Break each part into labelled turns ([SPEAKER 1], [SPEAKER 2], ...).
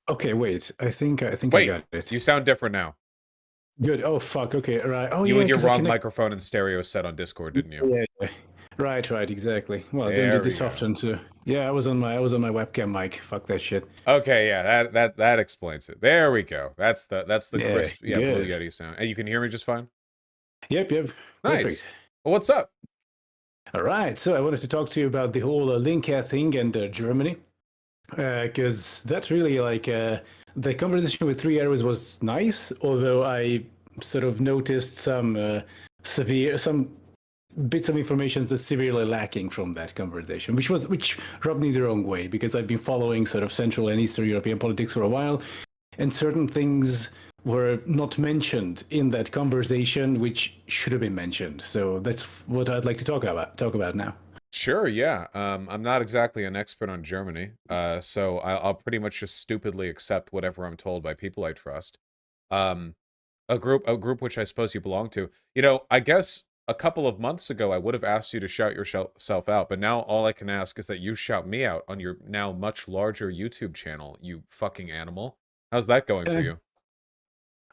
[SPEAKER 1] Okay, wait. I think I
[SPEAKER 2] Wait,
[SPEAKER 1] got it.
[SPEAKER 2] you sound different now.
[SPEAKER 1] Good. Oh fuck. Okay. Right. Oh
[SPEAKER 2] You
[SPEAKER 1] yeah,
[SPEAKER 2] and your
[SPEAKER 1] because I
[SPEAKER 2] wrong
[SPEAKER 1] connect.
[SPEAKER 2] microphone and stereo set on Discord, didn't you?
[SPEAKER 1] Yeah, yeah. Right. Right. Exactly. Well, I don't do
[SPEAKER 2] There we
[SPEAKER 1] this
[SPEAKER 2] go.
[SPEAKER 1] often, so yeah. I was on my webcam mic. Fuck that shit.
[SPEAKER 2] Okay, yeah, that explains it. There we go. That's the
[SPEAKER 1] Yeah.
[SPEAKER 2] crisp, yeah, Blue
[SPEAKER 1] Good.
[SPEAKER 2] Yeti sound. And you can hear me just fine?
[SPEAKER 1] Yep. Yep.
[SPEAKER 2] Nice.
[SPEAKER 1] Perfect.
[SPEAKER 2] Well, what's up?
[SPEAKER 1] All right. So I wanted to talk to you about the whole Linke thing and Germany, because that's really like the conversation with Three Arrows was nice, although I sort of noticed some bits of information that's severely lacking from that conversation, which rubbed me the wrong way because I've been following sort of Central and Eastern European politics for a while, and certain things were not mentioned in that conversation which should have been mentioned. So that's what I'd like to talk about now.
[SPEAKER 2] Sure, yeah. I'm not exactly an expert on Germany, so I'll pretty much just stupidly accept whatever I'm told by people I trust. Um, a group which I suppose you belong to. I guess a couple of months ago I would have asked you to shout yourself out, but now all I can ask is that you shout me out on your now much larger YouTube channel, you fucking animal. How's that going for
[SPEAKER 1] Uh,
[SPEAKER 2] you?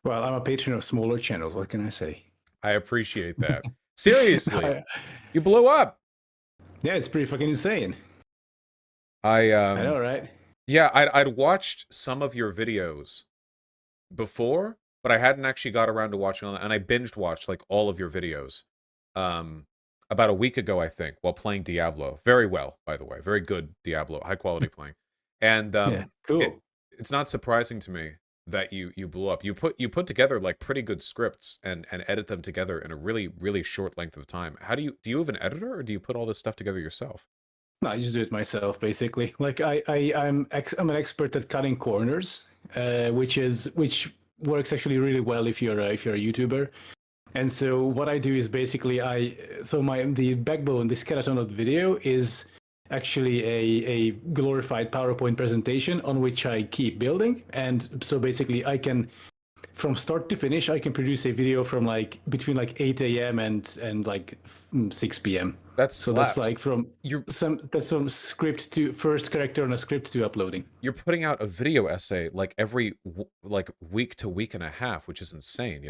[SPEAKER 1] well, I'm a patron of smaller channels. What can I say?
[SPEAKER 2] I appreciate that. Seriously,
[SPEAKER 1] I,
[SPEAKER 2] you blew up.
[SPEAKER 1] yeah, it's pretty fucking insane.
[SPEAKER 2] I
[SPEAKER 1] I know, right?
[SPEAKER 2] yeah, I'd watched some of your videos before, but I hadn't actually got around to watching all that, and I binged watched like all of your videos um about a week ago, I think, while playing Diablo. Very well, by the way. Very good Diablo, high quality playing. And
[SPEAKER 1] Yeah,
[SPEAKER 2] it
[SPEAKER 1] cool.
[SPEAKER 2] it's not surprising to me that you blew up. You put together like pretty good scripts and edit them together in a really really short length of time. How do you have an editor, or do you put all this stuff together yourself?
[SPEAKER 1] No, I just do it myself, basically. Like I'm an expert at cutting corners, which works actually really well if you're a YouTuber. And so what I do is basically the backbone, the skeleton of the video is actually a glorified PowerPoint presentation on which I keep building. And so basically I can from start to finish, I can produce a video from like between like 8 a.m. and like 6 p.m.
[SPEAKER 2] That
[SPEAKER 1] So that's
[SPEAKER 2] slaps.
[SPEAKER 1] like from
[SPEAKER 2] You're
[SPEAKER 1] some script to first character on a script to uploading.
[SPEAKER 2] you're putting out a video essay like every like week to week and a half, which is insane.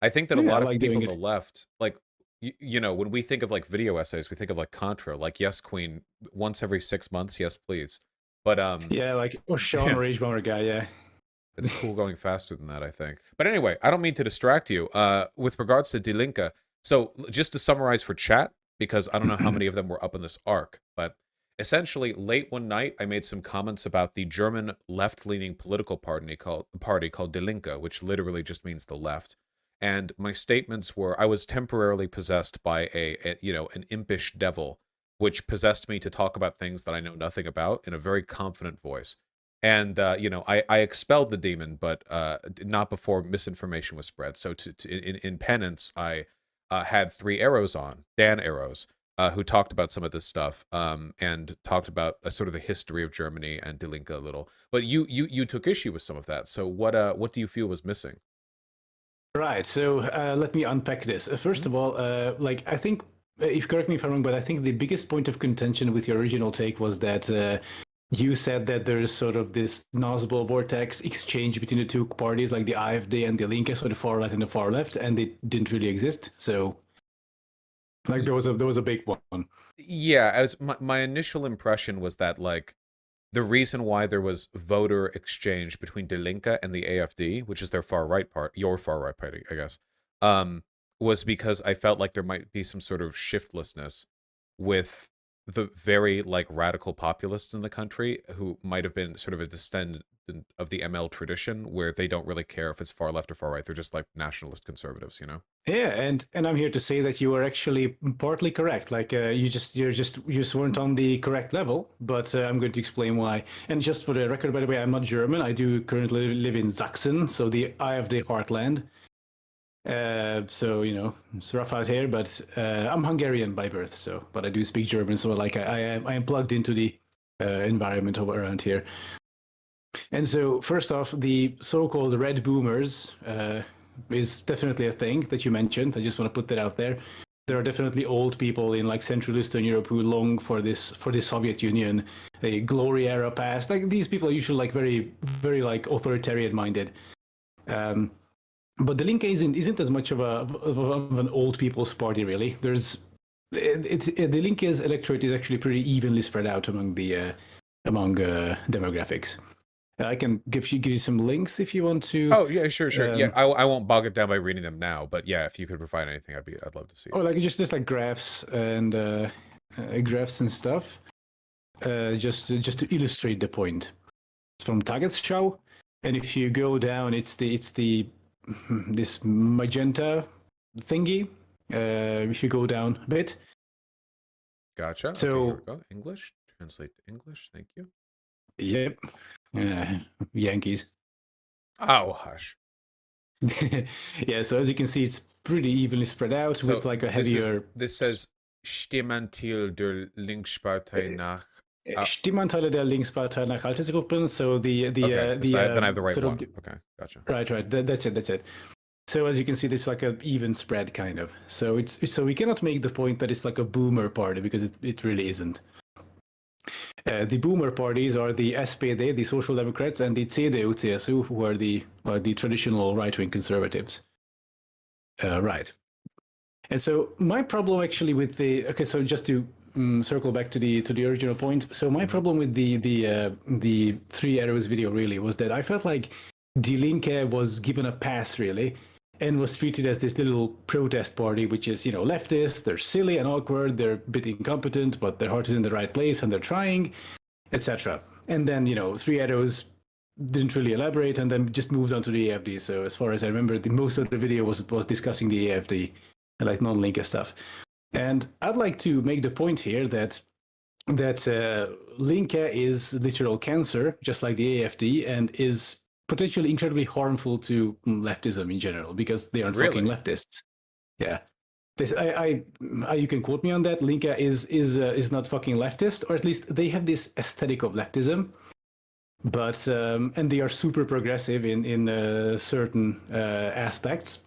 [SPEAKER 2] I think that a
[SPEAKER 1] Yeah, I
[SPEAKER 2] lot of
[SPEAKER 1] like
[SPEAKER 2] people
[SPEAKER 1] doing
[SPEAKER 2] on the
[SPEAKER 1] it.
[SPEAKER 2] left, like when we think of like video essays, we think of like Contra, like yes, Queen, once every 6 months, yes, please. But
[SPEAKER 1] Yeah, like or Sean
[SPEAKER 2] yeah,
[SPEAKER 1] Rage Bomber guy. Yeah.
[SPEAKER 2] it's cool going faster than that, I think. But anyway, I don't mean to distract you. With regards to Die Linke, so just to summarize for chat, because I don't know how many of them were up in this arc, but essentially, late one night, I made some comments about the German left-leaning political party called Die Linke, which literally just means the left. And my statements were, I was temporarily possessed by an impish devil, which possessed me to talk about things that I know nothing about in a very confident voice. And I expelled the demon, but not before misinformation was spread. So in penance, I had three arrows on, Dan arrows, who talked about some of this stuff, and talked about sort of the history of Germany and Die Linke a little. But you took issue with some of that. So what do you feel was missing?
[SPEAKER 1] Right. So let me unpack this. First
[SPEAKER 2] Mhm.
[SPEAKER 1] of all, like I think, if correct me if I'm wrong, but I think the biggest point of contention with your original take was that you said that there is sort of this Nazgul vortex exchange between the two parties, like the AfD and the Linke, so the far right and the far left, and they didn't really exist. So like there was a big one.
[SPEAKER 2] Yeah, as my initial impression was that like the reason why there was voter exchange between Die Linke and the AfD, which is their far right part, your far right party, I guess, um, was because I felt like there might be some sort of shiftlessness with the very like radical populists in the country who might have been sort of a descendant of the ML tradition, where they don't really care if it's far left or far right. They're just like nationalist conservatives.
[SPEAKER 1] Yeah, and I'm here to say that you are actually partly correct. Like you just weren't on the correct level, but I'm going to explain why. And just for the record, by the way, I'm not German. I do currently live in Sachsen, so the eye of the heartland. So it's rough out here, but I'm Hungarian by birth. So, but I do speak German, so like I am plugged into the environment around here. And so, first off, the so-called red boomers is definitely a thing that you mentioned. I just want to put that out there. there are definitely old people in like Central Eastern Europe who long for this Soviet Union, a glory era past. Like these people are usually like very like authoritarian minded. But the Linke isn't as much of an old people's party really. The Linke's electorate is actually pretty evenly spread out among the demographics. I can give you some links if you want to.
[SPEAKER 2] Oh yeah, sure. Yeah, I won't bog it down by reading them now, but yeah, if you could provide anything, I'd love to see it.
[SPEAKER 1] Oh, like just like graphs and stuff, just to illustrate the point. It's from Tagesschau, and if you go down, it's this magenta thingy. If you go down a bit.
[SPEAKER 2] Gotcha.
[SPEAKER 1] So
[SPEAKER 2] okay, here we go. English. Translate to English. Thank you.
[SPEAKER 1] Yep. Yankees.
[SPEAKER 2] Oh, hush.
[SPEAKER 1] Yeah, so as you can see, it's pretty evenly spread out with like a heavier...
[SPEAKER 2] This says Stimmanteil der Linkspartei nach...
[SPEAKER 1] Stimmanteile der Linkspartei nach Altersgruppen, so
[SPEAKER 2] then I have the right one. Okay, gotcha.
[SPEAKER 1] Right. That's it. So as you can see, it's like an even spread kind of. So so we cannot make the point that it's like a boomer party because it really isn't. The boomer parties are the SPD, the Social Democrats, and the CDU-CSU, who are the traditional right-wing conservatives. Right. And so my problem actually with so just to circle back to the original point. So my problem with the Three Arrows video really was that I felt like Die Linke was given a pass really, and was treated as this little protest party, which is, leftist, they're silly and awkward, they're a bit incompetent, but their heart is in the right place and they're trying, etc. And then, Three Arrows didn't really elaborate and then just moved on to the AFD. So as far as I remember, most of the video was discussing the AFD and like non-Linke stuff. And I'd like to make the point here that Linke is literal cancer, just like the AFD, and is potentially incredibly harmful to leftism in general because they aren't fucking leftists. Yeah, you can quote me on that. Linke is not fucking leftist, or at least they have this aesthetic of leftism, but and they are super progressive in certain aspects.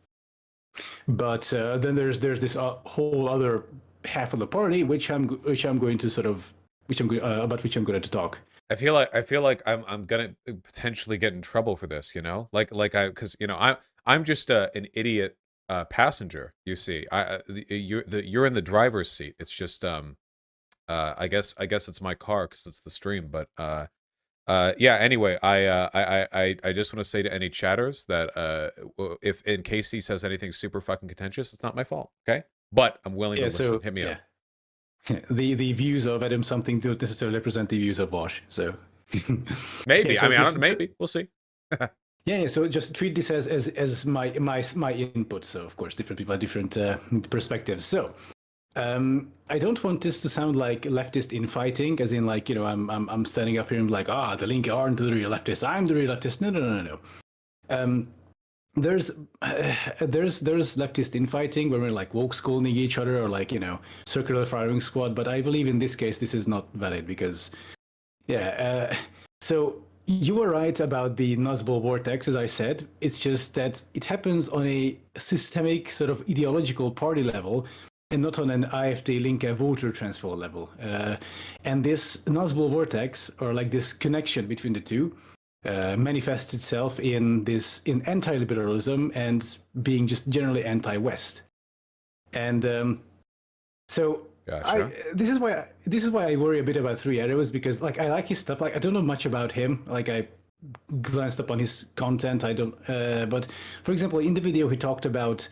[SPEAKER 1] But then there's this whole other half of the party which I'm going to about which I'm going to talk.
[SPEAKER 2] I feel like I'm gonna potentially get in trouble for this, because I'm just an idiot passenger. You see, you're in the driver's seat. It's just I guess it's my car because it's the stream. But yeah. Anyway, I just want to say to any chatters that if in case he says anything super fucking contentious, it's not my fault. Okay, but I'm willing to listen. Hit me up.
[SPEAKER 1] The views of Adam something don't necessarily represent the views of Vaush. So
[SPEAKER 2] maybe maybe we'll see.
[SPEAKER 1] Yeah. So just treat this as my input. So of course, different people have different perspectives. So I don't want this to sound like leftist infighting, as in like I'm standing up here and like the Linke aren't the real leftists. I'm the real leftist. No. There's leftist infighting where we're like woke scolding each other or like circular firing squad, but I believe in this case this is not valid because so you were right about the Nazbol vortex, as I said. It's just that it happens on a systemic sort of ideological party level and not on an AfD Linke voter transfer level, and this Nazbol vortex, or like this connection between the two, manifests itself in anti-liberalism and being just generally anti-West, and so
[SPEAKER 2] gotcha.
[SPEAKER 1] This is why I worry a bit about Three Arrows, because like I like his stuff. Like I don't know much about him. Like I glanced up on his content. I don't. But for example, in the video he talked about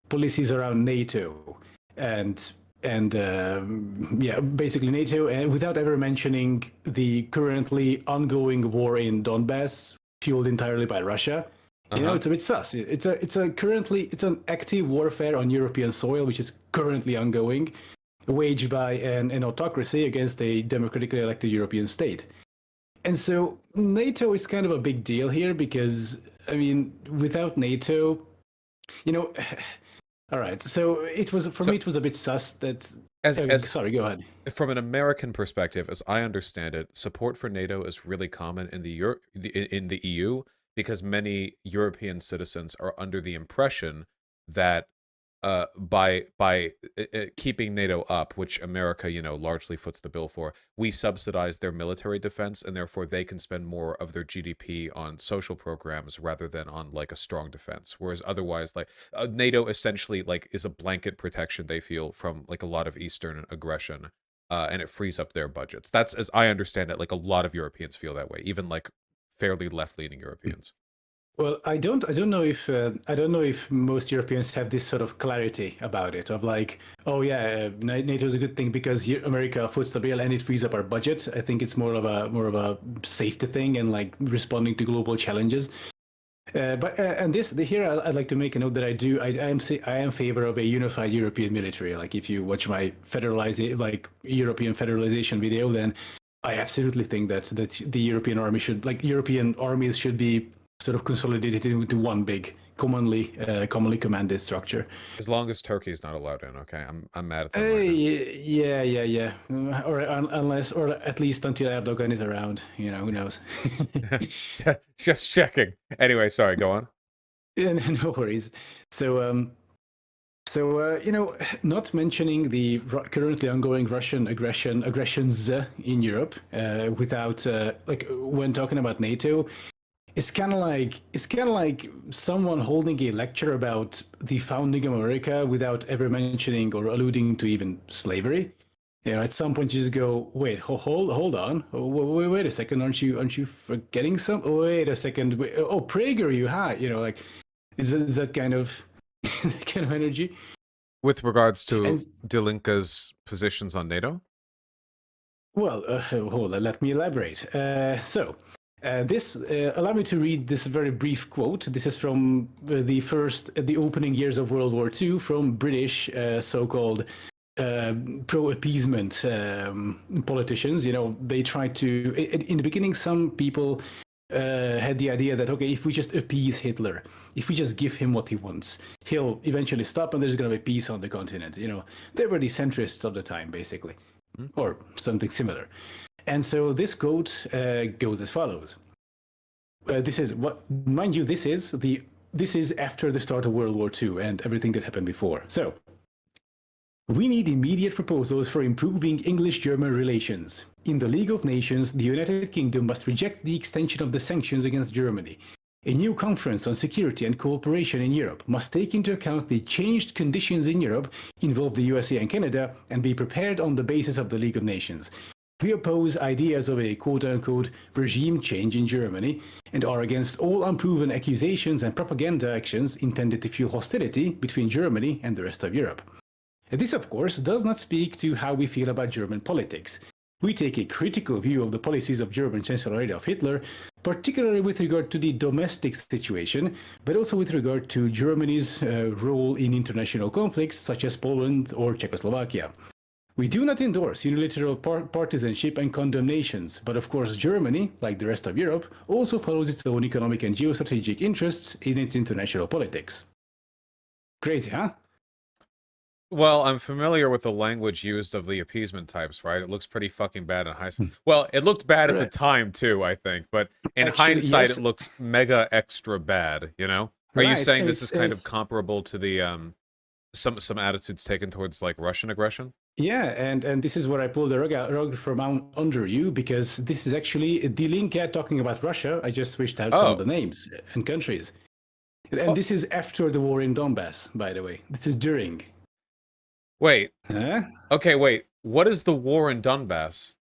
[SPEAKER 1] policies around NATO and basically NATO, and without ever mentioning the currently ongoing war in Donbas, fueled entirely by Russia. It's a bit sus. It's an active warfare on European soil, which is currently ongoing, waged by an autocracy against a democratically elected European state. And so NATO is kind of a big deal here because, I mean, without NATO, all right. So it was me. It was a bit sus. That sorry. Go ahead.
[SPEAKER 2] From an American perspective, as I understand it, support for NATO is really common in the EU because many European citizens are under the impression that by keeping NATO up, which America, largely foots the bill for, we subsidize their military defense, and therefore they can spend more of their GDP on social programs rather than on like a strong defense. Whereas otherwise, like NATO essentially like is a blanket protection they feel from like a lot of Eastern aggression, and it frees up their budgets. That's as I understand it. Like a lot of Europeans feel that way, even like fairly left-leaning Europeans.
[SPEAKER 1] Well, I don't know if most Europeans have this sort of clarity about it of like, oh yeah, NATO is a good thing because America foots the bill and it frees up our budget. I think it's more of a safety thing and like responding to global challenges. But and here I'd like to make a note that I am favor of a unified European military. Like if you watch my European federalization video, then I absolutely think that the European armies should be sort of consolidated into one big, commonly commanded structure.
[SPEAKER 2] As long as Turkey's not allowed in, okay? I'm mad at them
[SPEAKER 1] Yeah. Or unless, or at least until Erdogan is around, who knows?
[SPEAKER 2] right now. Just checking. Anyway, sorry, go on.
[SPEAKER 1] Yeah, no worries. So, not mentioning the currently ongoing Russian aggressions in Europe, without when talking about NATO, it's kind of like someone holding a lecture about the founding of America without ever mentioning or alluding to even slavery. At some point you just go, wait, hold on, wait a second, aren't you forgetting something? Wait a second, oh, PragerU, huh? Like is that kind of that kind of energy?
[SPEAKER 2] With regards to Die Linke's positions on NATO?
[SPEAKER 1] Well, hold on, let me elaborate. Allow me to read this very brief quote. This is from the opening years of World War II from British so-called pro-appeasement politicians. They tried to, in the beginning, some people had the idea that, okay, if we just appease Hitler, if we just give him what he wants, he'll eventually stop and there's going to be peace on the continent. They were the centrists of the time, basically, or something similar. And so this quote goes as follows. This is after the start of World War II and everything that happened before. So, we need immediate proposals for improving English-German relations. In the League of Nations, the United Kingdom must reject the extension of the sanctions against Germany. A new conference on security and cooperation in Europe must take into account the changed conditions in Europe, involve the USA and Canada, and be prepared on the basis of the League of Nations. We oppose ideas of a quote-unquote regime change in Germany and are against all unproven accusations and propaganda actions intended to fuel hostility between Germany and the rest of Europe. This, of course, does not speak to how we feel about German politics. We take a critical view of the policies of German Chancellor Adolf Hitler, particularly with regard to the domestic situation, but also with regard to Germany's role in international conflicts such as Poland or Czechoslovakia. We do not endorse unilateral partisanship and condemnations, but of course Germany, like the rest of Europe, also follows its own economic and geostrategic interests in its international politics. Crazy, huh?
[SPEAKER 2] Well, I'm familiar with the language used of the appeasement types, right? It looks pretty fucking bad in hindsight. Well, it looked bad at the time too, I think, but in hindsight, yes. It looks mega extra bad, Are you saying this is kind of comparable to the some attitudes taken towards like Russian aggression?
[SPEAKER 1] Yeah, and this is where I pulled the rug from under you, because this is actually Die Linke talking about Russia. I just wish to have some of the names and countries. And this is after the war in Donbas, by the way. This is during.
[SPEAKER 2] Wait.
[SPEAKER 1] Huh?
[SPEAKER 2] Okay, wait. What is the war in Donbas?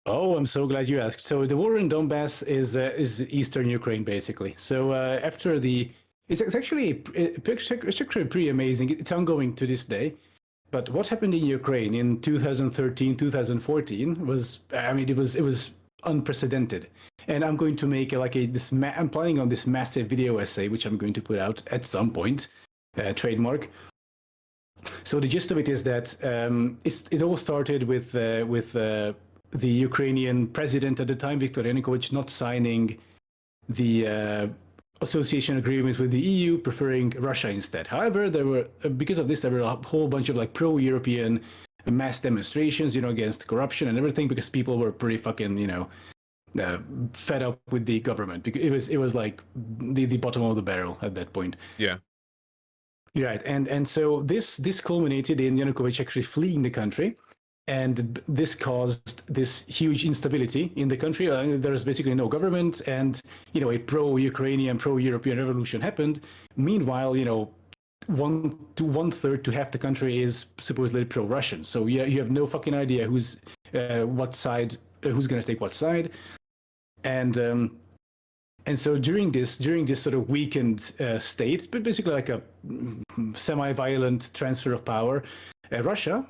[SPEAKER 1] Oh, I'm so glad you asked. So the war in Donbas is eastern Ukraine, basically. So after it's actually pretty amazing. It's ongoing to this day. But what happened in Ukraine in 2013, 2014 was, it was unprecedented. And I'm going to make I'm planning on this massive video essay, which I'm going to put out at some point, trademark. So the gist of it is that it all started with the Ukrainian president at the time, Viktor Yanukovych, not signing the association agreement with the EU, preferring Russia instead. However, because of this, there were a whole bunch of pro-European mass demonstrations, against corruption and everything, because people were pretty fucking, fed up with the government. Because it was like the bottom of the barrel at that point.
[SPEAKER 2] Yeah.
[SPEAKER 1] Right, and so this culminated in Yanukovych actually fleeing the country, and this caused this huge instability in the country. There was basically no government, and a pro-Ukrainian, pro-European revolution happened. Meanwhile, one third to half the country is supposedly pro-Russian. So you have no fucking idea who's what side, who's going to take what side, and so during this sort of weakened state, but basically like a semi-violent transfer of power, Russia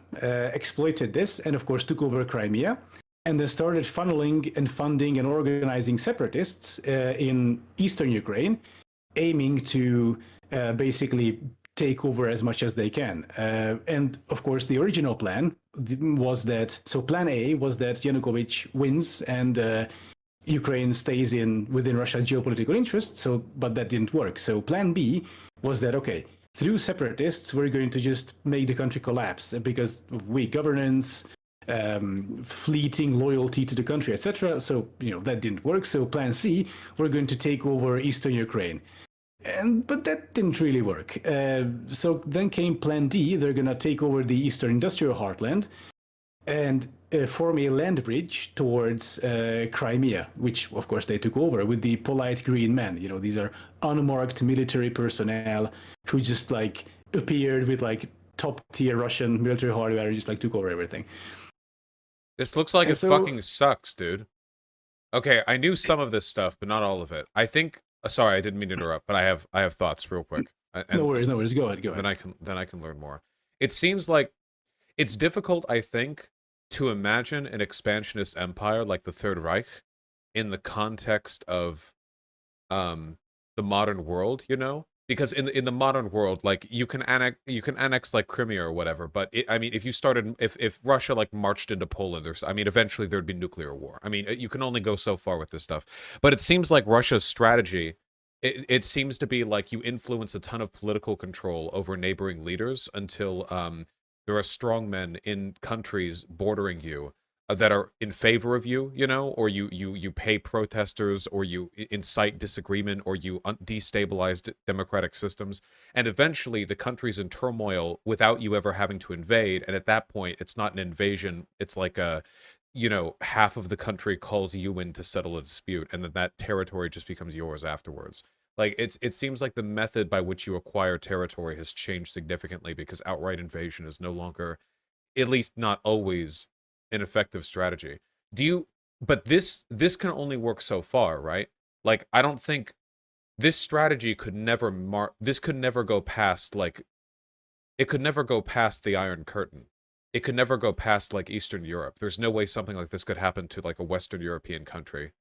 [SPEAKER 1] exploited this and of course took over Crimea, and then started funneling and funding and organizing separatists in eastern Ukraine, aiming to basically take over as much as they can. And of course, the original plan was that, so plan A was that Yanukovych wins and Ukraine stays within Russia's geopolitical interests. So, but that didn't work. So plan B was that, okay, through separatists, we're going to just make the country collapse because of weak governance, fleeting loyalty to the country, etc. So, that didn't work. So plan C, we're going to take over eastern Ukraine. But that didn't really work. So then came plan D. They're going to take over the eastern industrial heartland and form a land bridge towards Crimea, which of course they took over with the polite green men. These are unmarked military personnel who just like appeared with like top tier Russian military hardware and just like took over everything.
[SPEAKER 2] This looks like fucking sucks, dude. Okay, I knew some of this stuff, but not all of it. I think. Sorry, I didn't mean to interrupt, but I have thoughts real quick.
[SPEAKER 1] No worries. Go ahead.
[SPEAKER 2] Then I can learn more. It seems like it's difficult, I think, to imagine an expansionist empire like the Third Reich in the context of the modern world, because in the modern world, like you can annex like Crimea or whatever, but if Russia like marched into Poland eventually there'd be nuclear war. You can only go so far with this stuff, but it seems like Russia's strategy, it seems to be like you influence a ton of political control over neighboring leaders until there are strongmen in countries bordering you that are in favor of you, or you pay protesters, or you incite disagreement, or you destabilize democratic systems, and eventually the country's in turmoil without you ever having to invade, and at that point it's not an invasion, it's like half of the country calls you in to settle a dispute, and then that territory just becomes yours afterwards. Like it seems like the method by which you acquire territory has changed significantly because outright invasion is no longer, at least not always, an effective strategy. But this can only work so far, right? Like I don't think this strategy could never go past it could never go past the Iron Curtain. It could never go past like Eastern Europe. There's no way something like this could happen to like a Western European country.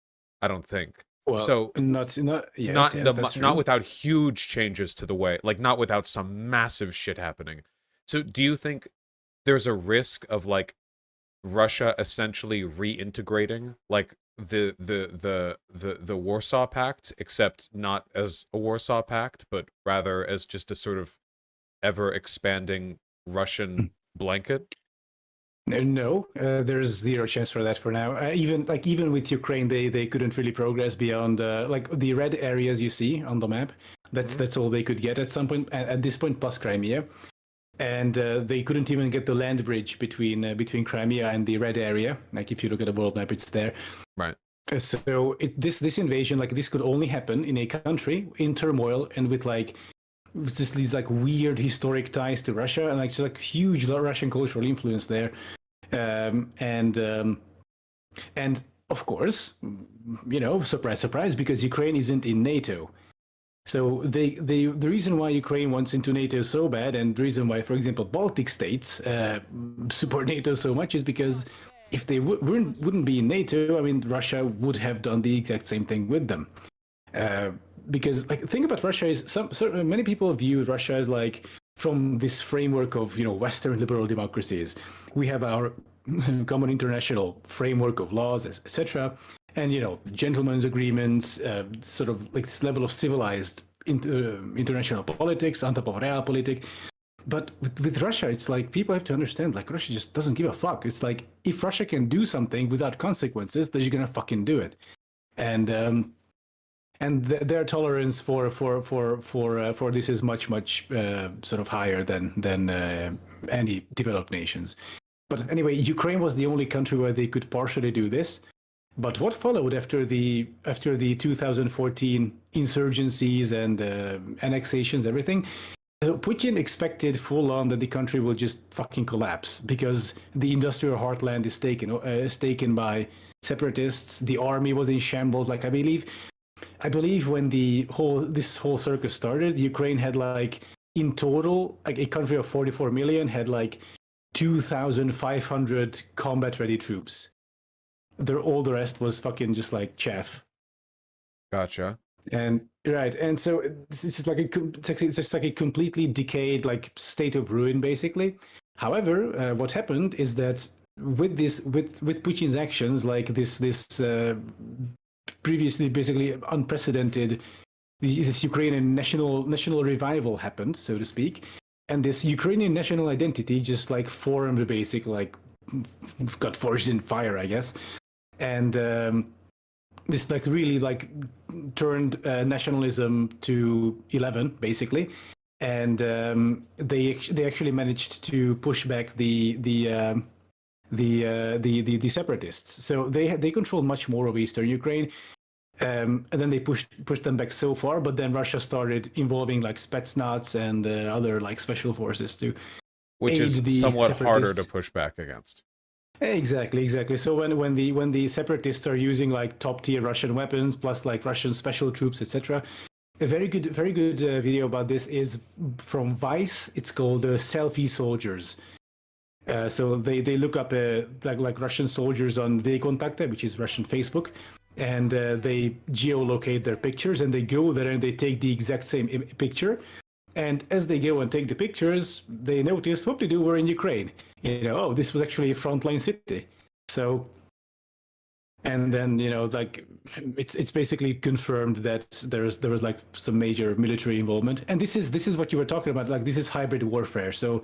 [SPEAKER 2] I don't think.
[SPEAKER 1] Well,
[SPEAKER 2] so
[SPEAKER 1] not
[SPEAKER 2] without huge changes to the way, like not without some massive shit happening. So do you think there's a risk of like Russia essentially reintegrating like the Warsaw Pact, except not as a Warsaw Pact, but rather as just a sort of ever expanding Russian blanket?
[SPEAKER 1] No, there's zero chance for that for now. Even with Ukraine, they couldn't really progress beyond like the red areas you see on the map. That's all they could get at some point. At this point, plus Crimea. And they couldn't even get the land bridge between Crimea and the red area. Like if you look at the world map, it's there.
[SPEAKER 2] Right.
[SPEAKER 1] So this invasion, like this could only happen in a country in turmoil and with like just these like weird historic ties to Russia and like just like huge Russian cultural influence there. And of course, surprise, surprise, because Ukraine isn't in NATO. So the reason why Ukraine wants into NATO so bad, and the reason why, for example, Baltic states support NATO so much, is because if they wouldn't be in NATO, Russia would have done the exact same thing with them. Because like, the thing about Russia is many people view Russia as like from this framework of Western liberal democracies. We have our common international framework of laws, etc. And gentlemen's agreements, sort of like this level of civilized international politics on top of realpolitik. But with Russia, it's like people have to understand, like Russia just doesn't give a fuck. It's like if Russia can do something without consequences, they're just gonna fucking do it. And and their tolerance for this is much sort of higher than any developed nations. But anyway, Ukraine was the only country where they could partially do this. But what followed after the 2014 insurgencies and annexations, everything, Putin expected full on that the country will just fucking collapse because the industrial heartland is taken by separatists. The army was in shambles. Like I believe when this whole circus started, Ukraine had like in total, like a country of 44 million had like 2,500 combat-ready troops. All the rest was fucking just like chaff.
[SPEAKER 2] Gotcha.
[SPEAKER 1] And right, and so it's just like it's just like a completely decayed like state of ruin, basically. However, what happened is that with Putin's actions, like this previously basically unprecedented, this Ukrainian national revival happened, so to speak. And this Ukrainian national identity just like formed, basically, like got forged in fire, I guess. And this like really like turned nationalism to 11, basically. And they actually managed to push back the separatists. So they control much more of Eastern Ukraine. And then they pushed them back so far, but then Russia started involving like Spetsnaz and other like special forces to
[SPEAKER 2] which
[SPEAKER 1] aid
[SPEAKER 2] is
[SPEAKER 1] the
[SPEAKER 2] somewhat harder
[SPEAKER 1] separatists.
[SPEAKER 2] to push back against.
[SPEAKER 1] Exactly. So when the separatists are using like top tier Russian weapons plus like Russian special troops, etc. A very good video about this is from Vice. It's called Selfie Soldiers. So they look up like Russian soldiers on VKontakte, which is Russian Facebook, and they geolocate their pictures, and they go there and they take the exact same picture. And as they go and take the pictures, they notice, what they do, we're in Ukraine. Oh, this was actually a frontline city. So, and then like it's basically confirmed that there was like some major military involvement. And this is what you were talking about. Like this is hybrid warfare. So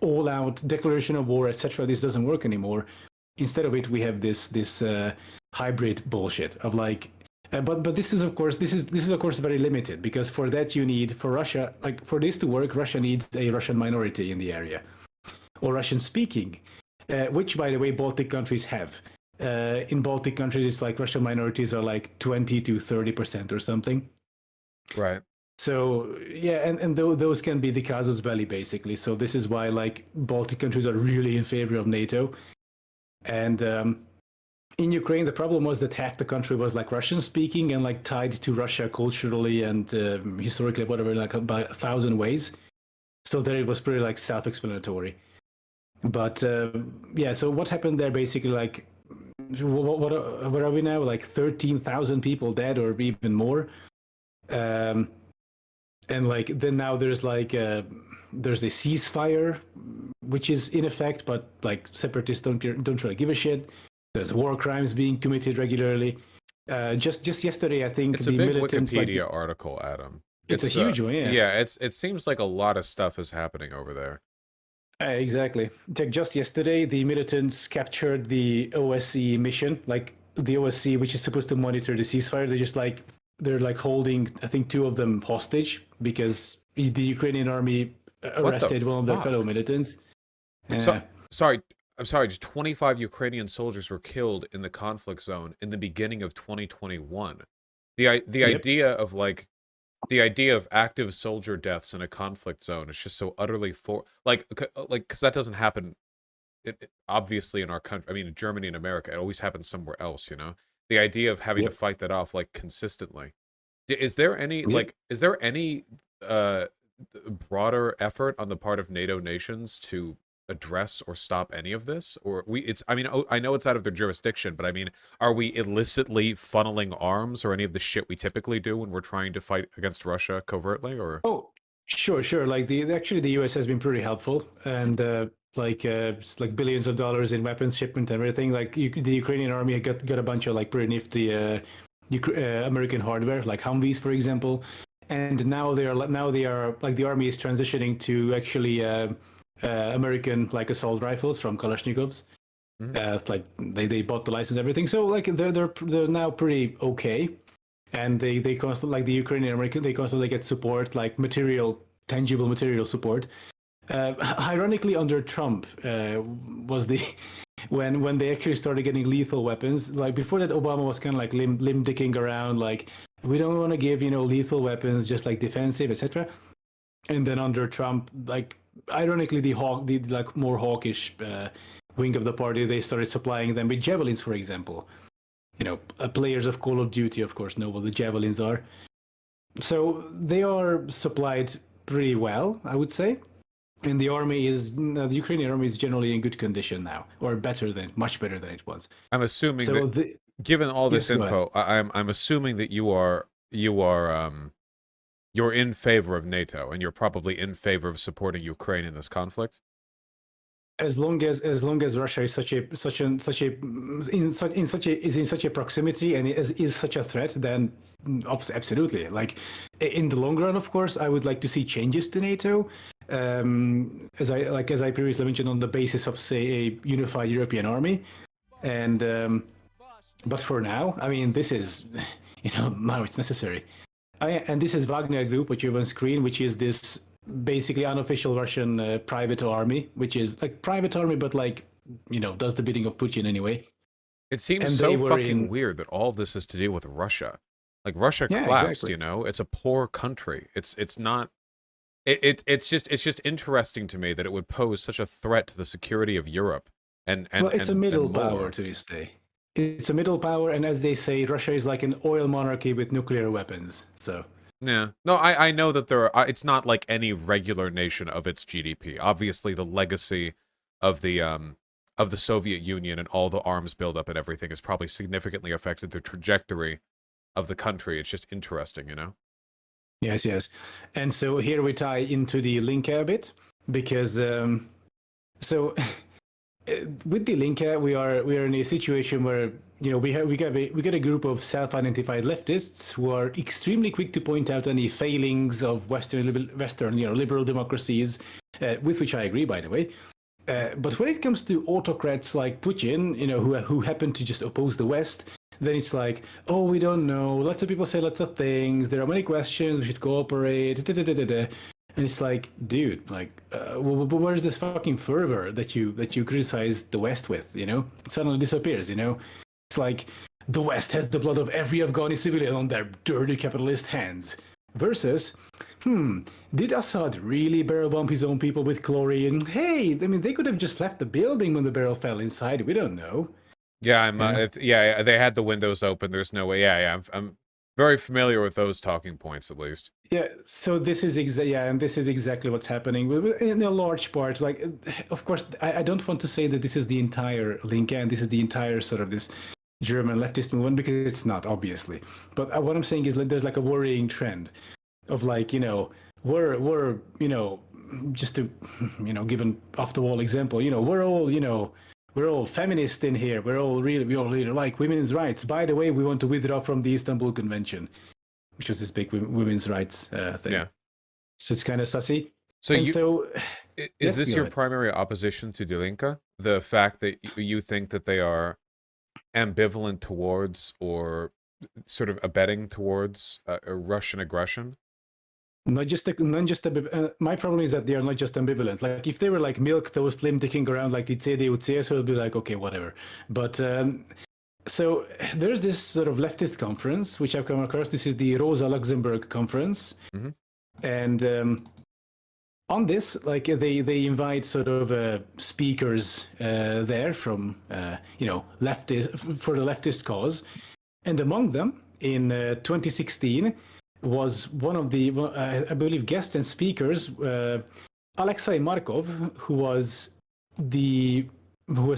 [SPEAKER 1] all out declaration of war, etc. This doesn't work anymore. Instead of it, we have this hybrid bullshit of like. But this is of course very limited, because for that you need, for Russia, like for this to work, Russia needs a Russian minority in the area, or Russian speaking, which by the way Baltic countries have. In Baltic countries, it's like Russian minorities are like 20 to 30% or something.
[SPEAKER 2] Right.
[SPEAKER 1] So yeah, and those can be the casus belli basically. So this is why like Baltic countries are really in favor of NATO, and in Ukraine, the problem was that half the country was like Russian speaking and like tied to Russia culturally and historically, whatever, like by 1,000 ways. So there it was pretty like self-explanatory. But yeah, so what happened there basically, like, where are we now? Like 13,000 people dead or even more. And like then now there's like there's a ceasefire, which is in effect, but like separatists don't really give a shit. There's war crimes being committed regularly. Just yesterday, I think
[SPEAKER 2] it's
[SPEAKER 1] the
[SPEAKER 2] a big
[SPEAKER 1] militants.
[SPEAKER 2] Wikipedia article, Adam.
[SPEAKER 1] It's a huge one, yeah.
[SPEAKER 2] Yeah, it seems like a lot of stuff is happening over there.
[SPEAKER 1] Exactly. Just yesterday, the militants captured the OSCE mission, like the OSCE, which is supposed to monitor the ceasefire. They're like holding, I think, 2 of them hostage because the Ukrainian army arrested one of their fellow militants.
[SPEAKER 2] I'm sorry, just 25 Ukrainian soldiers were killed in the conflict zone in the beginning of 2021. The idea of active soldier deaths in a conflict zone is just so utterly because that doesn't happen obviously in our country. I mean, in Germany and America, it always happens somewhere else, The idea of having to fight that off like consistently. Is there any broader effort on the part of NATO nations to address or stop any of this? Or I know it's out of their jurisdiction, but I mean, are we illicitly funneling arms or any of the shit we typically do when we're trying to fight against Russia covertly? Or
[SPEAKER 1] sure, like the US has been pretty helpful, and it's like billions of dollars in weapons shipment and everything. Like the Ukrainian army got a bunch of like pretty nifty American hardware, like Humvees, for example, and now they are like the army is transitioning to actually American like assault rifles from Kalashnikovs. Like they bought the license and everything, so like they're now pretty okay. and they constantly, like the Ukrainian American, they constantly get support, like tangible material support. Ironically, under Trump was the when they actually started getting lethal weapons. Like before that, Obama was kind of like limb dicking around, like we don't want to give lethal weapons, just like defensive, etc. And then under Trump, like ironically, the like more hawkish wing of the party, they started supplying them with javelins, for example. Players of Call of Duty, of course, know what the javelins are. So they are supplied pretty well, I would say. And the Ukrainian army is generally in good condition now, or much better than it was.
[SPEAKER 2] I'm assuming that, given all this info, I'm assuming that you're in favor of NATO, and you're probably in favor of supporting Ukraine in this conflict.
[SPEAKER 1] As long as Russia is in such a proximity and is such a threat, then absolutely. Like in the long run, of course, I would like to see changes to NATO. As I previously mentioned, on the basis of, say, a unified European army, and but for now, I mean, this is now it's necessary. And this is Wagner Group, which you have on screen, which is this basically unofficial Russian private army, which is like private army, but like does the bidding of Putin anyway.
[SPEAKER 2] It seems so fucking weird that all this is to do with Russia. Like Russia collapsed, exactly. It's a poor country. It's not. It's just interesting to me that it would pose such a threat to the security of Europe. And
[SPEAKER 1] well, it's a middle power to this day. It's a middle power, and as they say, Russia is like an oil monarchy with nuclear weapons. So.
[SPEAKER 2] Yeah. No, I know that it's not like any regular nation of its GDP. Obviously, the legacy of the Soviet Union and all the arms buildup and everything has probably significantly affected the trajectory of the country. It's just interesting,
[SPEAKER 1] Yes. And so here we tie into the Linke a bit, because with the Linke, we are in a situation where we got a group of self-identified leftists who are extremely quick to point out any failings of Western liberal democracies, with which I agree, by the way. But when it comes to autocrats like Putin, who happen to just oppose the West, then it's like, oh, we don't know. Lots of people say lots of things. There are many questions. We should cooperate. And it's like, dude, like, where's this fucking fervor that you criticize the West with? It suddenly disappears. It's like the West has the blood of every Afghani civilian on their dirty capitalist hands. Versus, did Assad really barrel bomb his own people with chlorine? Hey, I mean, they could have just left the building when the barrel fell inside. We don't know.
[SPEAKER 2] Yeah, they had the windows open. There's no way. Yeah, I'm very familiar with those talking points, at least.
[SPEAKER 1] Yeah, so this is exactly what's happening in a large part. Like, of course, I don't want to say that this is the entire Linke and this is the entire sort of this German leftist movement, because it's not, obviously. But what I'm saying is like there's like a worrying trend of like, we're just to give an off the wall example, we're all feminist in here. We all really like women's rights. By the way, we want to withdraw from the Istanbul Convention, which was this big women's rights thing. Yeah. So it's kind of sussy.
[SPEAKER 2] Is this your primary opposition to Die Linke? The fact that you think that they are ambivalent towards or sort of abetting towards a Russian aggression?
[SPEAKER 1] My problem is that they are not just ambivalent. Like if they were like milk toast limb dicking around like the CDU, CSU, it'll be like, okay, whatever. But so there's this sort of leftist conference which I've come across. This is the Rosa Luxemburg conference, and on this, like they invite sort of speakers there from leftist for the leftist cause, and among them in 2016. Was one of the, I believe, guests and speakers, Alexei Markov, who was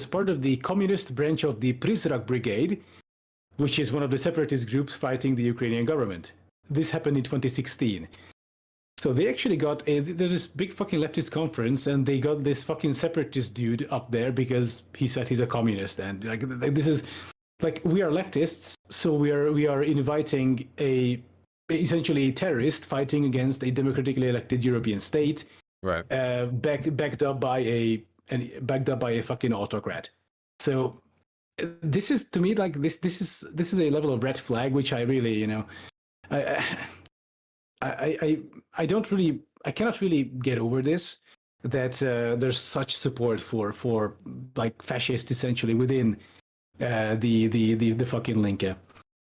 [SPEAKER 1] part of the communist branch of the Prizrak Brigade, which is one of the separatist groups fighting the Ukrainian government. This happened in 2016. So they actually got there's this big fucking leftist conference, and they got this fucking separatist dude up there because he said he's a communist, and like this is like, we are leftists, so we are inviting essentially a terrorist fighting against a democratically elected European state,
[SPEAKER 2] right?
[SPEAKER 1] Backed up by a fucking autocrat. So this is to me like this is a level of red flag which I really, I I don't really, I cannot really get over this, that there's such support for like fascists essentially within the fucking Linke.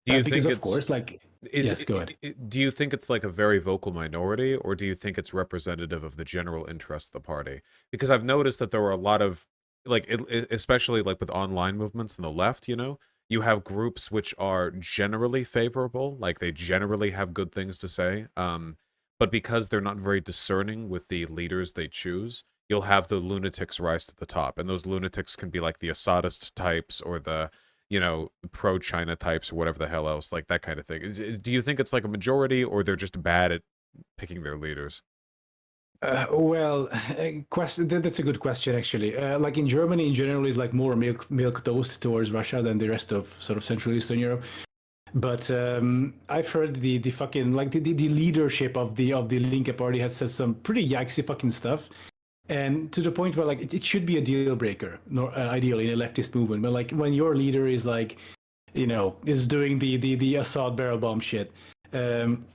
[SPEAKER 2] Do you
[SPEAKER 1] Because
[SPEAKER 2] think
[SPEAKER 1] of
[SPEAKER 2] it's
[SPEAKER 1] course, like,
[SPEAKER 2] is
[SPEAKER 1] yes, go ahead.
[SPEAKER 2] do you think it's like a very vocal minority, or do you think it's representative of the general interest of the party? Because I've noticed that there were a lot of like especially like with online movements on the left, you have groups which are generally favorable, like they generally have good things to say. But because they're not very discerning with the leaders they choose, you'll have the lunatics rise to the top. And those lunatics can be like the Assadist types or the pro-China types or whatever the hell else, like that kind of thing. Do you think it's like a majority, or they're just bad at picking their leaders?
[SPEAKER 1] Well, question. That's a good question, actually. Like in Germany, in general, is like more milk toast towards Russia than the rest of sort of Central Eastern Europe. But I've heard the fucking like the leadership of the Linke party has said some pretty yaxy fucking stuff, and to the point where like it should be a deal breaker, ideally in a leftist movement. But like when your leader is like, is doing the Assad barrel bomb shit, um,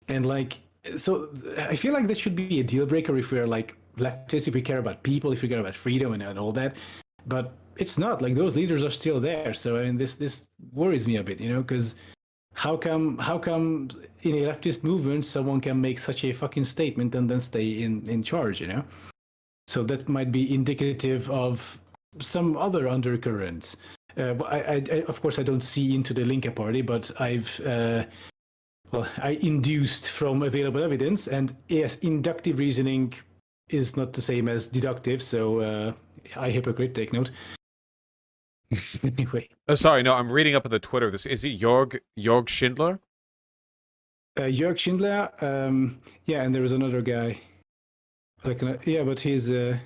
[SPEAKER 1] and like, so I feel like that should be a deal breaker if we're like leftists, if we care about people, if we care about freedom and all that. But it's not, like, those leaders are still there. So I mean, this worries me a bit, because how come in a leftist movement someone can make such a fucking statement and then stay in charge. So that might be indicative of some other undercurrents. Of course, I don't see into the Linke party, but I induced from available evidence, and yes, inductive reasoning is not the same as deductive. So I hypocrite, take note. Anyway,
[SPEAKER 2] Oh, sorry, no, I'm reading up on the Twitter. This is it Jorg Schindler?
[SPEAKER 1] Jörg Schindler, yeah, and there was another guy. Like, yeah, but he's.
[SPEAKER 2] Yeah,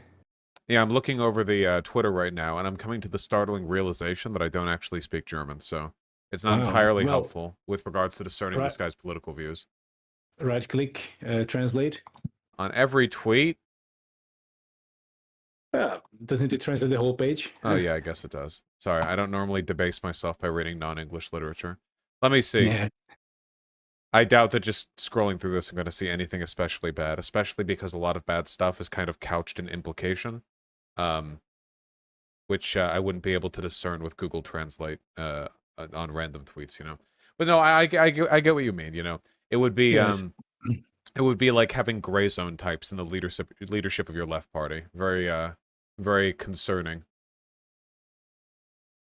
[SPEAKER 2] I'm looking over the Twitter right now, and I'm coming to the startling realization that I don't actually speak German, so it's not
[SPEAKER 1] Wow.
[SPEAKER 2] entirely
[SPEAKER 1] Well,
[SPEAKER 2] helpful with regards to discerning this
[SPEAKER 1] right,
[SPEAKER 2] guy's political views.
[SPEAKER 1] right click, translate.
[SPEAKER 2] On every tweet.
[SPEAKER 1] Doesn't it translate the whole page?
[SPEAKER 2] Oh, yeah, I guess it does. Sorry, I don't normally debase myself by reading non-English literature. Let me see.
[SPEAKER 1] Yeah.
[SPEAKER 2] I doubt that just scrolling through this I'm going to see anything especially bad, especially because a lot of bad stuff is kind of couched in implication, which I wouldn't be able to discern with Google Translate on random tweets. But no, I get what you mean. It would be
[SPEAKER 1] Yes.
[SPEAKER 2] it would be like having gray zone types in the leadership of your left party. Very very concerning.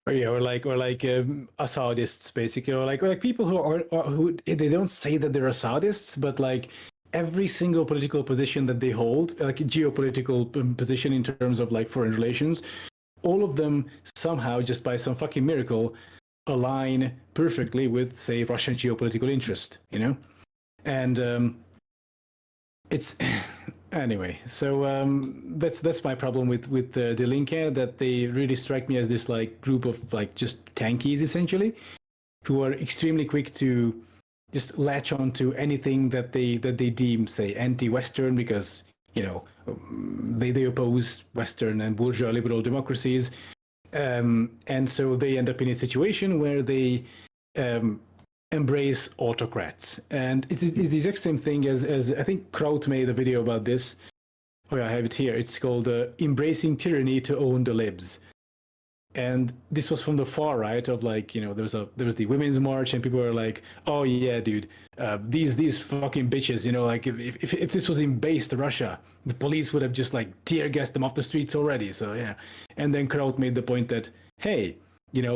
[SPEAKER 1] Or yeah, or like Assadists, basically, or like people who they don't say that they're Assadists, but like every single political position that they hold, like a geopolitical position in terms of like foreign relations, all of them somehow, just by some fucking miracle, align perfectly with, say, Russian geopolitical interest. And it's anyway. So that's my problem with the Linke, that they really strike me as this like group of like just tankies essentially, who are extremely quick to just latch on to anything that they deem, say, anti-Western, because they oppose Western and bourgeois liberal democracies, and so they end up in a situation where they embrace autocrats. And it's the exact same thing as I think Kraut made a video about this. Oh yeah, I have it here. It's called "Embracing Tyranny to Own the Libs." And this was from the far right of like, there was the women's march, and people were like, oh yeah, dude, these fucking bitches, like if this was in based Russia, the police would have just like tear gassed them off the streets already. So yeah. And then Kraut made the point that, hey,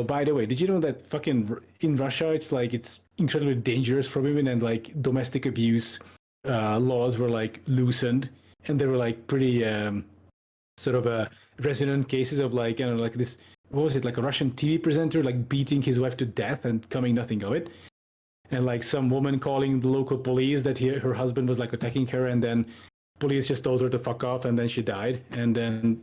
[SPEAKER 1] by the way, did you know that fucking in Russia it's like it's incredibly dangerous for women, and like domestic abuse laws were like loosened, and they were like pretty sort of resonant cases of like, like this, what was it, like a Russian TV presenter like beating his wife to death and coming nothing of it, and like some woman calling the local police that her husband was like attacking her, and then police just told her to fuck off, and then she died. And then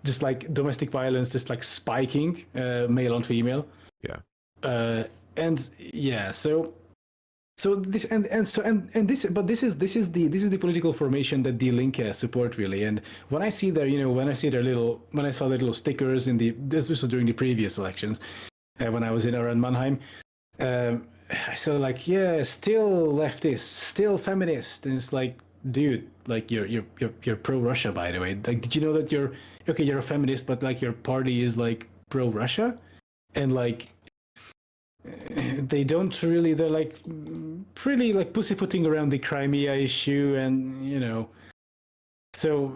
[SPEAKER 1] just like domestic violence just like spiking, male on female.
[SPEAKER 2] Yeah.
[SPEAKER 1] And yeah, so So this and this, but this is the political formation that the Linke support really. And when I see their, when I see when I saw their little stickers in this was during the previous elections, when I was in around Mannheim, I saw like, yeah, still leftist, still feminist, and it's like, dude, like you're pro Russia, by the way. Like, did you know that you're a feminist, but like your party is like pro Russia, and like they don't really, they're like pretty like pussyfooting around the Crimea issue, and so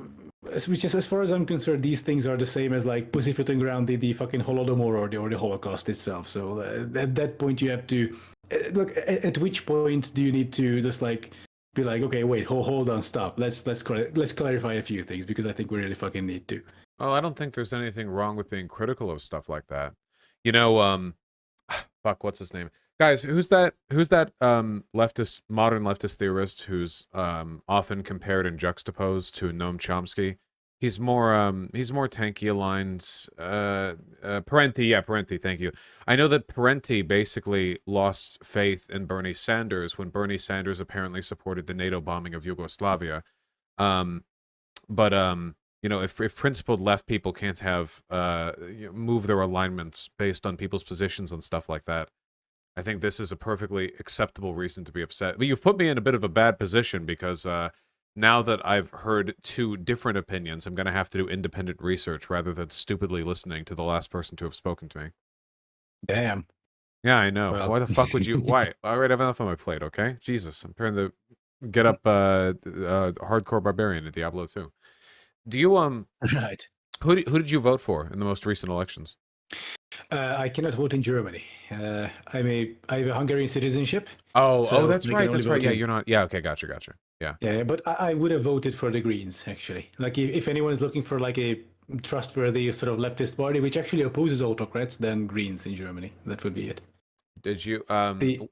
[SPEAKER 1] which is, as far as I'm concerned, these things are the same as like pussyfooting around the fucking Holodomor or the Holocaust itself. So at that point you have to look at which point do you need to just like be like, okay, wait, hold on, stop, let's clarify a few things, because I think we really fucking need to.
[SPEAKER 2] Oh, I don't think there's anything wrong with being critical of stuff like that. You know, fuck, what's his name? Guys, who's that modern leftist theorist who's often compared and juxtaposed to Noam Chomsky? He's more tanky aligned. Parenti, yeah, Parenti, thank you. I know that Parenti basically lost faith in Bernie Sanders when Bernie Sanders apparently supported the NATO bombing of Yugoslavia. But if principled left people can't have move their alignments based on people's positions and stuff like that, I think this is a perfectly acceptable reason to be upset. But you've put me in a bit of a bad position because now that I've heard two different opinions, I'm going to have to do independent research rather than stupidly listening to the last person to have spoken to me.
[SPEAKER 1] Damn.
[SPEAKER 2] Yeah, I know.
[SPEAKER 1] Well.
[SPEAKER 2] Why the fuck would you? Why? All right, I have enough on my plate, okay? Jesus, I'm trying to get up hardcore barbarian in Diablo 2. Do you
[SPEAKER 1] Right.
[SPEAKER 2] Who did you vote for in the most recent elections?
[SPEAKER 1] I cannot vote in Germany. I have a Hungarian citizenship.
[SPEAKER 2] Oh, that's right. That's right. Yeah,
[SPEAKER 1] in...
[SPEAKER 2] you're not. Yeah, okay, gotcha. Yeah.
[SPEAKER 1] Yeah, but I would have voted for the Greens, actually. Like, if anyone is looking for like a trustworthy sort of leftist party which actually opposes autocrats, then Greens in Germany. That would be it.
[SPEAKER 2] Did you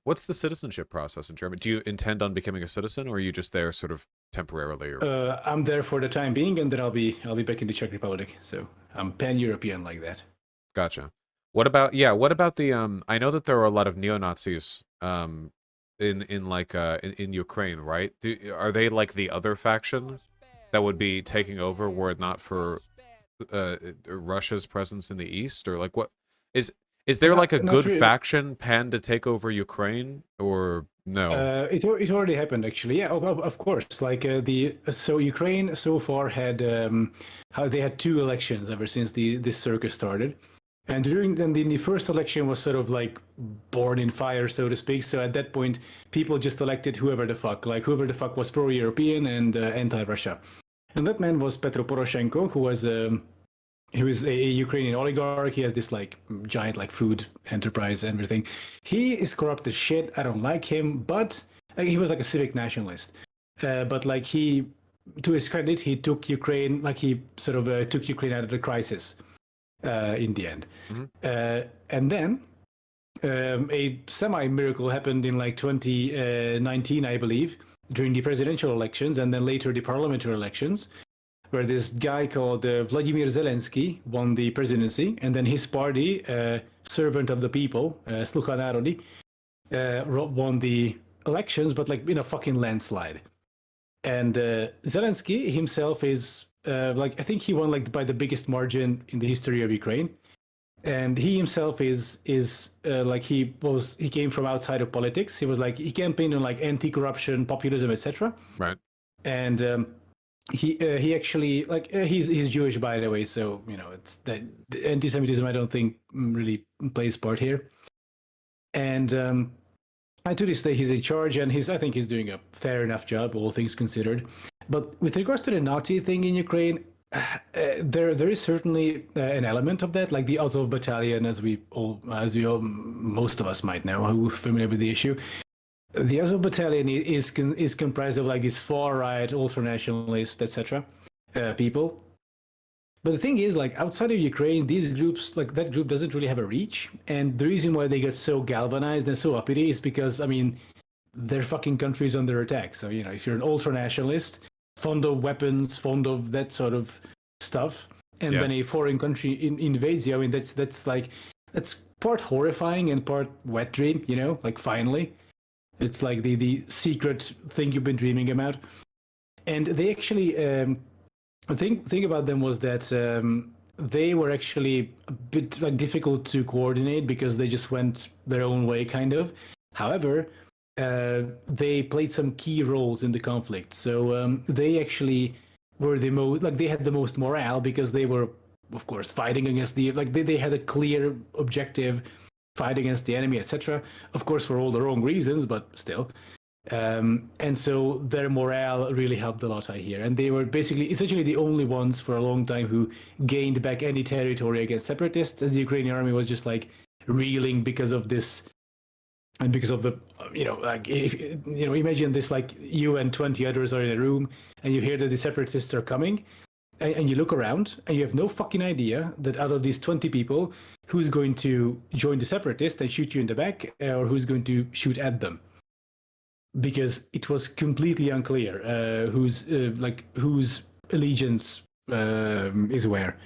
[SPEAKER 2] what's the citizenship process in Germany? Do you intend on becoming a citizen, or are you just there sort of temporarily? Or...
[SPEAKER 1] I'm there for the time being, and then I'll be back in the Czech Republic. So I'm pan-European like that.
[SPEAKER 2] Gotcha. What about the I know that there are a lot of neo-Nazis in Ukraine, right? Are they like the other faction that would be taking over were it not for Russia's presence in the east? Or like, what is there like a good really faction pan to take over Ukraine, or no?
[SPEAKER 1] It already happened, actually. Yeah, of course. Like so Ukraine so far had how they had two elections ever since this circus started. And the first election was sort of like born in fire, so to speak. So at that point, people just elected whoever the fuck was pro-European and anti-Russia. And that man was Petro Poroshenko, who was a Ukrainian oligarch. He has this like giant like food enterprise and everything. He is corrupt as shit. I don't like him, but he was like a civic nationalist. But like to his credit, he took Ukraine, like he sort of took Ukraine out of the crisis. In the end. Mm-hmm. And then a semi-miracle happened in like 2019, I believe, during the presidential elections and then later the parliamentary elections, where this guy called Vladimir Zelensky won the presidency, and then his party, Servant of the People, Sluha Narodi, won the elections, but like in a fucking landslide. And Zelensky himself is like, I think he won like by the biggest margin in the history of Ukraine, and he himself is like he came from outside of politics. He campaigned on like anti-corruption, populism, etc.
[SPEAKER 2] Right.
[SPEAKER 1] And he actually like he's Jewish, by the way, so it's that anti-Semitism I don't think really plays part here. And to this day he's in charge, and I think he's doing a fair enough job, all things considered. But with regards to the Nazi thing in Ukraine, there is certainly an element of that, like the Azov battalion, as we all, most of us might know, who are familiar with the issue. The Azov battalion is comprised of like these far right, ultra nationalist, etc. People. But the thing is, like outside of Ukraine, these groups, like that group, doesn't really have a reach. And the reason why they get so galvanized and so uppity is because, I mean, their fucking country is under attack. So if you're an ultra nationalist, fond of weapons, fond of that sort of stuff, and then a foreign country invades you, I mean, that's part horrifying and part wet dream, like finally. It's like the secret thing you've been dreaming about. And they actually, the thing about them was that they were actually a bit like difficult to coordinate because they just went their own way, kind of. However, they played some key roles in the conflict. So they actually were the most like they had the most morale because they were, of course, fighting against the like they had a clear objective, fight against the enemy, etc. Of course, for all the wrong reasons, but still. And so their morale really helped a lot, I hear. And they were basically, essentially, the only ones for a long time who gained back any territory against separatists, as the Ukrainian army was just like reeling because of this, and because of the, like if imagine this, like you and 20 others are in a room, and you hear that the separatists are coming, and you look around, and you have no fucking idea that out of these 20 people, who's going to join the separatists and shoot you in the back, or who's going to shoot at them. Because it was completely unclear whose allegiance is where.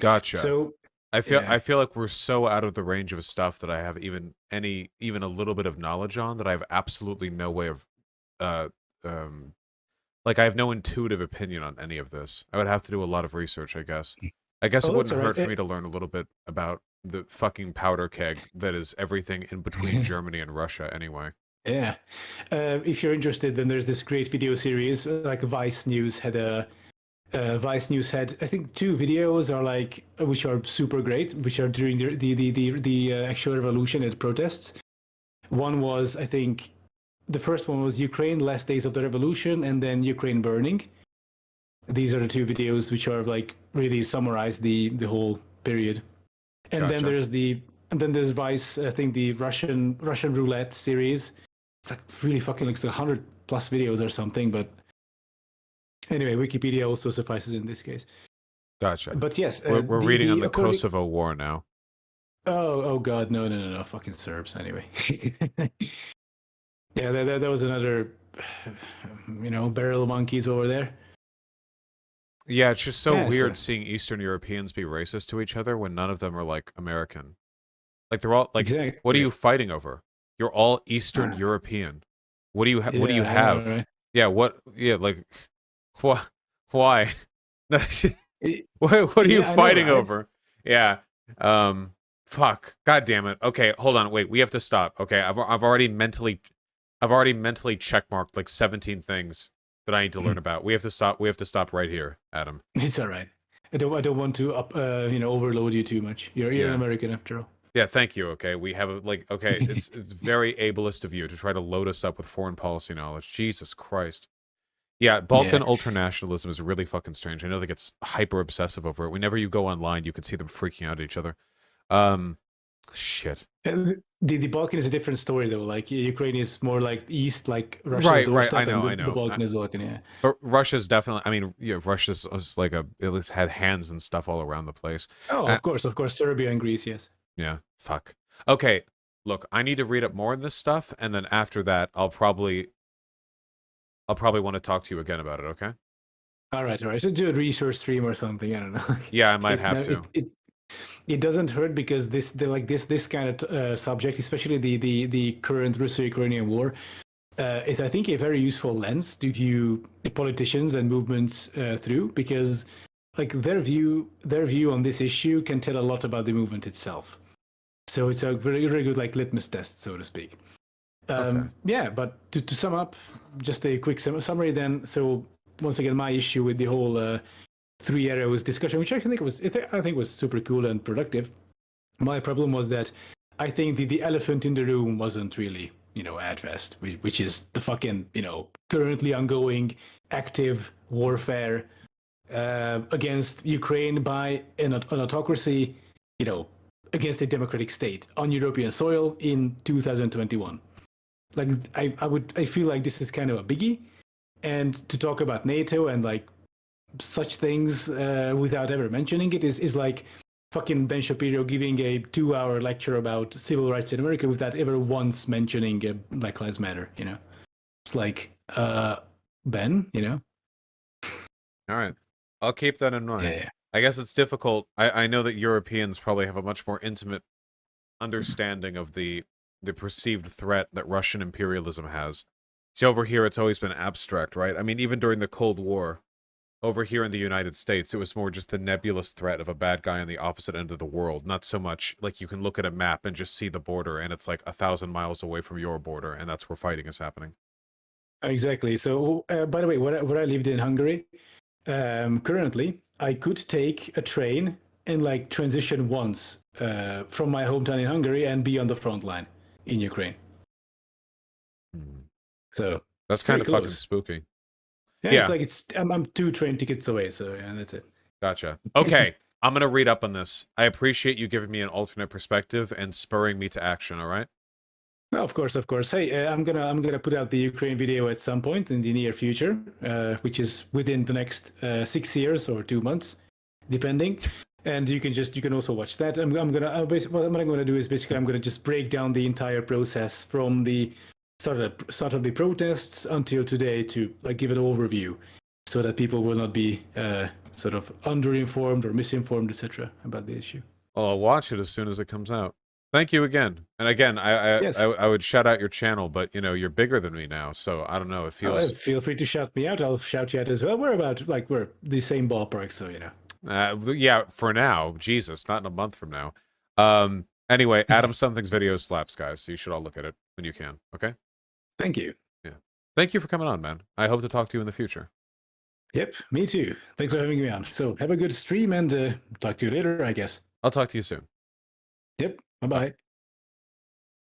[SPEAKER 2] Gotcha.
[SPEAKER 1] So
[SPEAKER 2] I feel like we're so out of the range of stuff that I have even a little bit of knowledge on that I have absolutely no way of like I have no intuitive opinion on any of this. I would have to do a lot of research, I guess. It wouldn't hurt for me to learn a little bit about the fucking powder keg that is everything in between Germany and Russia anyway.
[SPEAKER 1] Yeah. If you're interested, then there's this great video series. Like Vice News had I think 2 videos are like which are super great, which are during the actual revolution and protests. One was, I think, the first one was Ukraine, last days of the revolution, and then Ukraine burning. These are the 2 videos which are like really summarize the whole period. And
[SPEAKER 2] Gotcha.
[SPEAKER 1] then there's Vice, I think the Russian roulette series. It's like really fucking like 100 plus videos or something, but anyway, Wikipedia also suffices in this case.
[SPEAKER 2] Gotcha.
[SPEAKER 1] But yes,
[SPEAKER 2] we're reading on the Kosovo War now.
[SPEAKER 1] Oh god, no, fucking Serbs anyway. Yeah, that was another, barrel of monkeys over there.
[SPEAKER 2] Yeah, it's just so weird seeing Eastern Europeans be racist to each other when none of them are like American. Like they're all like, exactly. What are you fighting over? You're all Eastern European. What do you what do you have? Know, right? Yeah, what? Yeah, like, why? what are you fighting over? Yeah. Fuck. God damn it. Okay, hold on. Wait, we have to stop. Okay, I've already mentally checkmarked like 17 things that I need to learn about. We have to stop. We have to stop right here, Adam.
[SPEAKER 1] It's all right. I don't want to overload you too much. You're an American after all.
[SPEAKER 2] Yeah, thank you. Okay, we have it's very ableist of you to try to load us up with foreign policy knowledge. Jesus Christ. Yeah, Balkan ultranationalism is really fucking strange. I know they get hyper obsessive over it. Whenever you go online, you can see them freaking out at each other. Shit.
[SPEAKER 1] The Balkan is a different story though. Like Ukraine is more like East, like Russia.
[SPEAKER 2] Right. I know.
[SPEAKER 1] The Balkan is Balkan, yeah.
[SPEAKER 2] But Russia's definitely. I mean, yeah, Russia's like it had hands and stuff all around the place.
[SPEAKER 1] Oh, of course, Serbia and Greece, yes.
[SPEAKER 2] Yeah. Fuck. Okay. Look, I need to read up more on this stuff, and then after that, I'll probably want to talk to you again about it. Okay.
[SPEAKER 1] All right. So do a research stream or something. I don't know.
[SPEAKER 2] Yeah, I might have to.
[SPEAKER 1] It doesn't hurt because this kind of subject, especially the current Russo-Ukrainian war, is I think a very useful lens to view politicians and movements through, because like their view on this issue can tell a lot about the movement itself. So it's a very, very good like litmus test, so to speak. Okay. Yeah, but to sum up, just a quick summary then. So once again, my issue with the whole 3 arrows discussion, which I think was super cool and productive. My problem was that I think the elephant in the room wasn't really, AdFest, which is the fucking, currently ongoing active warfare against Ukraine by an autocracy, against a democratic state on European soil in 2021. Like I feel like this is kind of a biggie, and to talk about NATO and like such things without ever mentioning it is like fucking Ben Shapiro giving a 2-hour lecture about civil rights in America without ever once mentioning Black Lives Matter. It's like Ben.
[SPEAKER 2] All right, I'll keep that in mind.
[SPEAKER 1] Yeah.
[SPEAKER 2] I guess it's difficult. I know that Europeans probably have a much more intimate understanding of the the perceived threat that Russian imperialism has. See, over here, it's always been abstract, right? I mean, even during the Cold War, over here in the United States, it was more just the nebulous threat of a bad guy on the opposite end of the world. Not so much like you can look at a map and just see the border, and it's like 1,000 miles away from your border, and that's where fighting is happening.
[SPEAKER 1] Exactly. So, by the way, where I lived in Hungary, currently, I could take a train and like transition once from my hometown in Hungary and be on the front line in Ukraine. So
[SPEAKER 2] that's kind of fucking spooky.
[SPEAKER 1] Yeah,
[SPEAKER 2] yeah.
[SPEAKER 1] It's like I'm 2 train tickets away, so yeah, that's it.
[SPEAKER 2] Gotcha. Okay, I'm gonna read up on this. I appreciate you giving me an alternate perspective and spurring me to action. All right.
[SPEAKER 1] No, of course, of course. Hey, I'm gonna put out the Ukraine video at some point in the near future, which is within the next 6 years or 2 months, depending. And you can also watch that. What I'm gonna do is basically I'm gonna just break down the entire process from the start of the protests until today to like give an overview, so that people will not be sort of underinformed or misinformed, etc. about the issue.
[SPEAKER 2] Well, I'll watch it as soon as it comes out. Thank you again. And again, I would shout out your channel, but you know you're bigger than me now, so I don't know. It feels.
[SPEAKER 1] Feel free to shout me out. I'll shout you out as well. We're the same ballpark, so you know.
[SPEAKER 2] Yeah, for now. Jesus, not in a month from now. Anyway, Adam Something's video slaps, guys. So you should all look at it when you can. Okay.
[SPEAKER 1] Thank you.
[SPEAKER 2] Yeah. Thank you for coming on, man. I hope to talk to you in the future.
[SPEAKER 1] Yep, me too. Thanks for having me on. So have a good stream and talk to you later, I guess.
[SPEAKER 2] I'll talk to you soon.
[SPEAKER 1] Yep. Bye-bye.